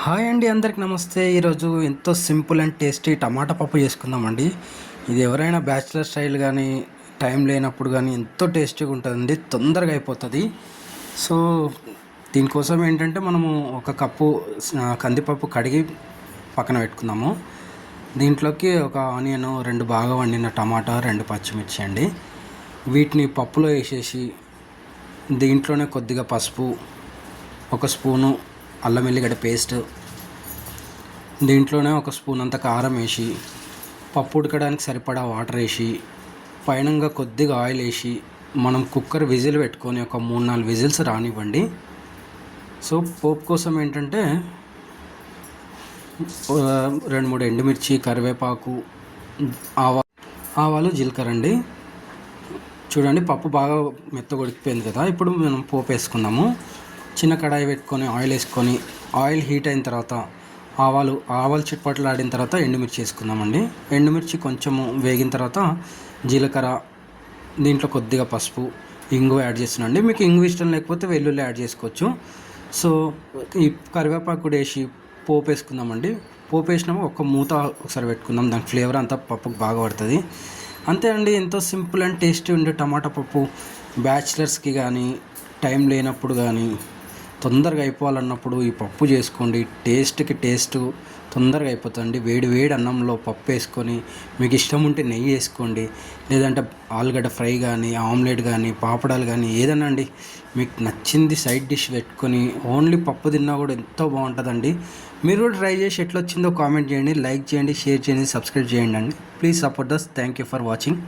Hi అండి, అందరికి నమస్తే. ఈరోజు ఎంతో సింపుల్ అండ్ టేస్టీ టమాటా పప్పు చేసుకుందామండి. ఇది ఎవరైనా బ్యాచిలర్ స్టైల్ కానీ టైం లేనప్పుడు కానీ ఎంతో టేస్టీగా ఉంటుందండి, తొందరగా అయిపోతుంది. సో దీనికోసం ఏంటంటే మనము ఒక కప్పు కందిపప్పు కడిగి పక్కన పెట్టుకుందాము. దీంట్లోకి ఒక ఆనియన్, 2 బాగా వండిన టమాటా, 2 పచ్చిమిర్చి అండి. వీటిని పప్పులో వేసేసి దీంట్లోనే కొద్దిగా పసుపు, 1 స్పూను అల్లం వెల్లిగడ్డ పేస్ట్, దీంట్లోనే 1 స్పూన్ అంత కారం వేసి, పప్పు ఉడకడానికి సరిపడా వాటర్ వేసి, పైనంగా కొద్దిగా ఆయిల్ వేసి మనం కుక్కర్ విజిల్ పెట్టుకొని ఒక 3-4 విజిల్స్ రానివ్వండి. సో పోపు కోసం ఏంటంటే 2-3 ఎండుమిర్చి, కరివేపాకు, ఆవాలు, జీలకర్ర అండి. చూడండి, పప్పు బాగా మెత్తగా ఉడికిపోయింది కదా. ఇప్పుడు మనం పోపు వేసుకుందాము. చిన్న కడాయి పెట్టుకొని ఆయిల్ వేసుకొని, ఆయిల్ హీట్ అయిన తర్వాత ఆవాలు చిట్పట్లు ఆడిన తర్వాత ఎండుమిర్చి వేసుకుందామండి. ఎండుమిర్చి కొంచెము వేగిన తర్వాత జీలకర్ర, దీంట్లో కొద్దిగా పసుపు, ఇంగు యాడ్ చేస్తున్నాండి. మీకు ఇంగు ఇష్టం లేకపోతే వెల్లుల్లి యాడ్ చేసుకోవచ్చు. సో ఈ కరివేపాకు కూడా వేసి పోపు వేసుకుందామండి. పోపు వేసినాము, ఒక మూత ఒకసారి పెట్టుకుందాం, దాని ఫ్లేవర్ అంతా పప్పుకు బాగా పడుతుంది. అంతే అండి, ఎంతో సింపుల్ అండ్ టేస్టీ ఉండే టమాటా పప్పు. బ్యాచిలర్స్కి కానీ టైం లేనప్పుడు కానీ తొందరగా అయిపోవాలన్నప్పుడు ఈ పప్పు చేసుకోండి. టేస్ట్కి టేస్ట్ తొందరగా అయిపోతుంది. వేడి వేడి అన్నంలో పప్పు వేసుకొని, మీకు ఇష్టం ఉంటే నెయ్యి వేసుకోండి, లేదంటే ఆలుగడ్డ ఫ్రై కానీ, ఆమ్లెట్ కానీ, పాపడాలు కానీ ఏదన్నా అండి, మీకు నచ్చింది సైడ్ డిష్ పెట్టుకొని ఓన్లీ పప్పు తిన్నా కూడా ఎంతో బాగుంటుందండి. మీరు కూడా ట్రై చేసి ఎట్లా వచ్చిందో కామెంట్ చేయండి, లైక్ చేయండి, షేర్ చేయండి, సబ్స్క్రైబ్ చేయండి అండి. Please support us. Thank you for watching.